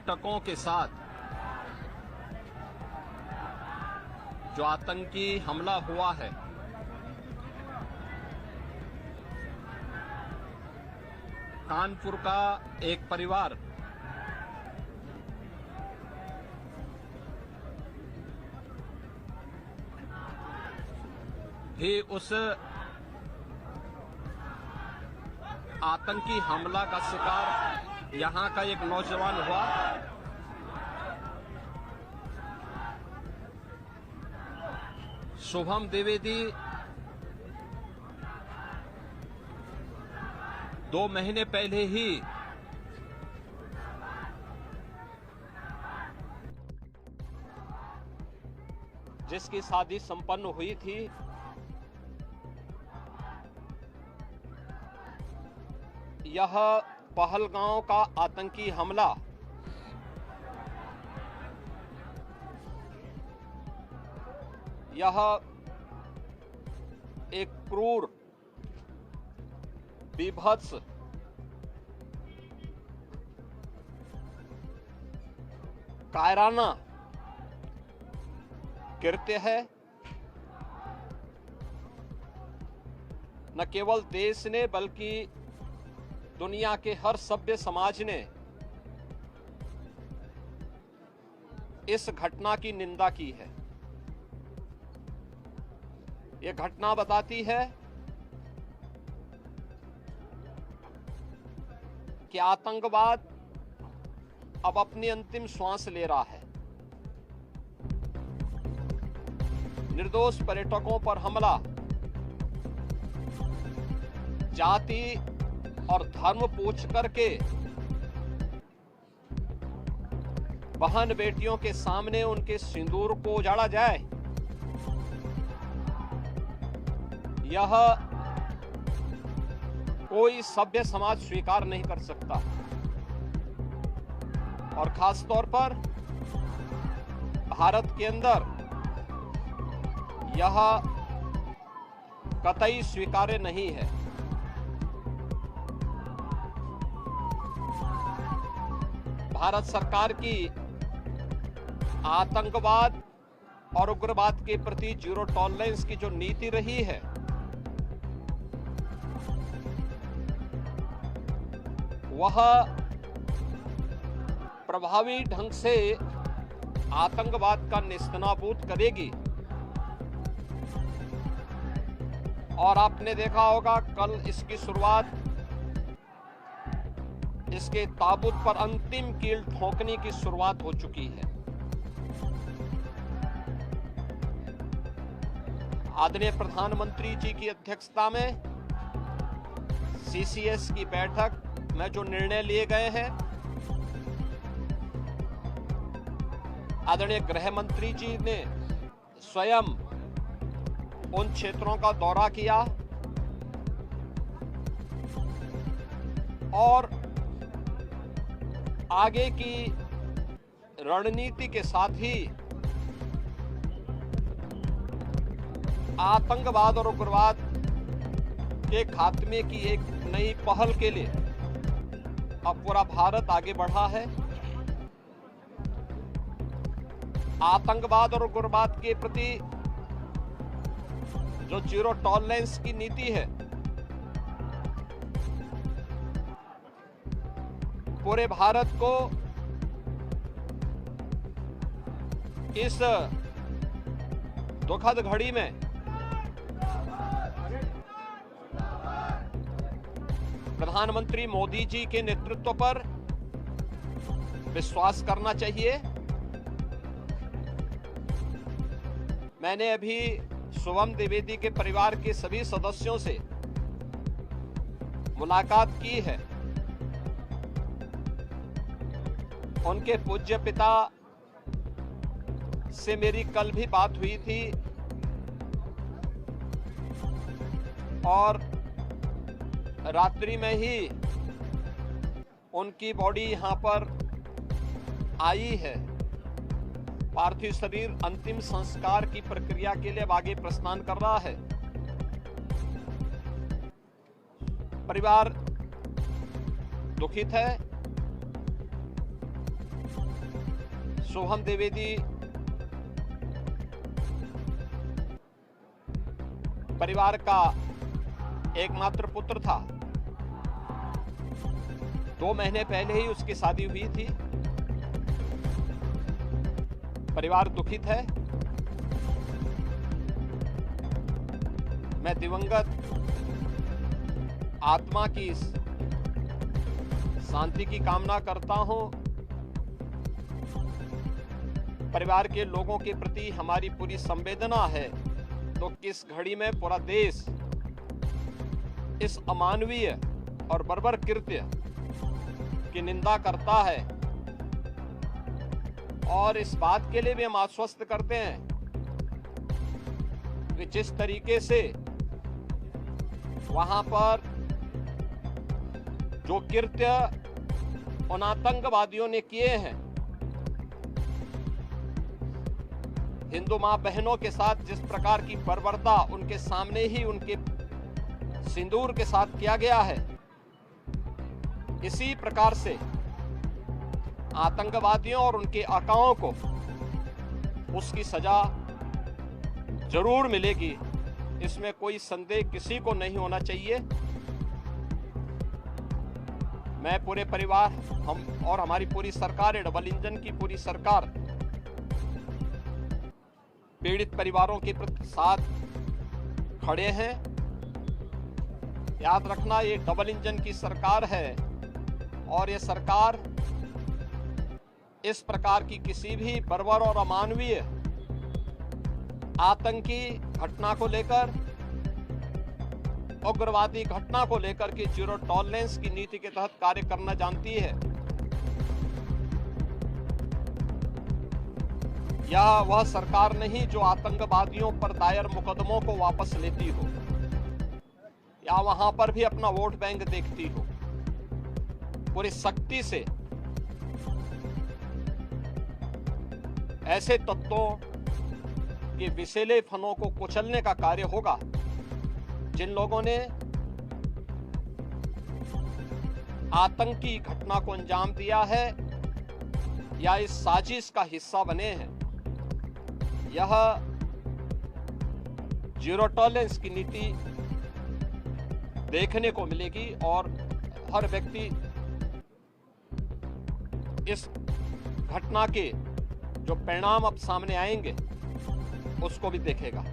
पर्यटकों के साथ जो आतंकी हमला हुआ है, कानपुर का एक परिवार भी उस आतंकी हमला का शिकार यहां का एक नौजवान हुआ। शुभम द्विवेदी 2 महीने पहले ही जिसकी शादी संपन्न हुई थी, यह पहलगांव का आतंकी हमला यह एक क्रूर, बीभत्स, कायराना कृत्य है। न केवल देश ने बल्कि दुनिया के हर सभ्य समाज ने इस घटना की निंदा की है। यह घटना बताती है कि आतंकवाद अब अपनी अंतिम श्वास ले रहा है। निर्दोष पर्यटकों पर हमला जाति और धर्म पूछ करके बहन बेटियों के सामने उनके सिंदूर को उजाड़ा जाए, यह कोई सभ्य समाज स्वीकार नहीं कर सकता। और खास तौर पर भारत के अंदर यह कतई स्वीकार्य नहीं है। भारत सरकार की आतंकवाद और उग्रवाद के प्रति जीरो टॉलरेंस की जो नीति रही है, वह प्रभावी ढंग से आतंकवाद का नेस्तनाबूद करेगी। और आपने देखा होगा कल इसकी शुरुआत, इसके ताबूत पर अंतिम कील ठोकने की शुरुआत हो चुकी है। आदरणीय प्रधानमंत्री जी की अध्यक्षता में सीसीएस की बैठक में जो निर्णय लिए गए हैं, आदरणीय गृह मंत्री जी ने स्वयं उन क्षेत्रों का दौरा किया और आगे की रणनीति के साथ ही आतंकवाद और उग्रवाद के खात्मे की एक नई पहल के लिए अब पूरा भारत आगे बढ़ा है। आतंकवाद और उग्रवाद के प्रति जो जीरो टॉलरेंस की नीति है, पूरे भारत को इस दुखद घड़ी में प्रधानमंत्री मोदी जी के नेतृत्व पर विश्वास करना चाहिए। मैंने अभी शुभम द्विवेदी के परिवार के सभी सदस्यों से मुलाकात की है। उनके पूज्य पिता से मेरी कल भी बात हुई थी और रात्रि में ही उनकी बॉडी यहां पर आई है। पार्थिव शरीर अंतिम संस्कार की प्रक्रिया के लिए अब आगे प्रस्थान कर रहा है। परिवार दुखित है। सोहम द्विवेदी परिवार का एकमात्र पुत्र था। 2 महीने पहले ही उसकी शादी हुई थी। परिवार दुखित है। मैं दिवंगत आत्मा की शांति की कामना करता हूं। परिवार के लोगों के प्रति हमारी पूरी संवेदना है। तो किस घड़ी में पूरा देश इस अमानवीय और बर्बर कृत्य की निंदा करता है, और इस बात के लिए भी हम आश्वस्त करते हैं कि जिस तरीके से वहां पर जो कृत्य उन आतंकवादियों ने किए हैं, हिंदू मां बहनों के साथ जिस प्रकार की बर्बरता उनके सामने ही उनके सिंदूर के साथ किया गया है, इसी प्रकार से आतंकवादियों और उनके आकाओं को उसकी सजा जरूर मिलेगी। इसमें कोई संदेह किसी को नहीं होना चाहिए। मैं पूरे परिवार, हम और हमारी पूरी सरकार, डबल इंजन की पूरी सरकार पीड़ित परिवारों के साथ खड़े हैं। याद रखना, ये डबल इंजन की सरकार है और ये सरकार इस प्रकार की किसी भी बर्बर और अमानवीय आतंकी घटना को लेकर, उग्रवादी घटना को लेकर के जीरो टॉलरेंस की नीति के तहत कार्य करना जानती है। यह वह सरकार नहीं जो आतंकवादियों पर दायर मुकदमों को वापस लेती हो या वहां पर भी अपना वोट बैंक देखती हो। पूरी सख्ती से ऐसे तत्वों के विषैले फनों को कुचलने का कार्य होगा जिन लोगों ने आतंकी घटना को अंजाम दिया है या इस साजिश का हिस्सा बने हैं। यह जीरो टॉलरेंस की नीति देखने को मिलेगी और हर व्यक्ति इस घटना के जो परिणाम अब सामने आएंगे उसको भी देखेगा।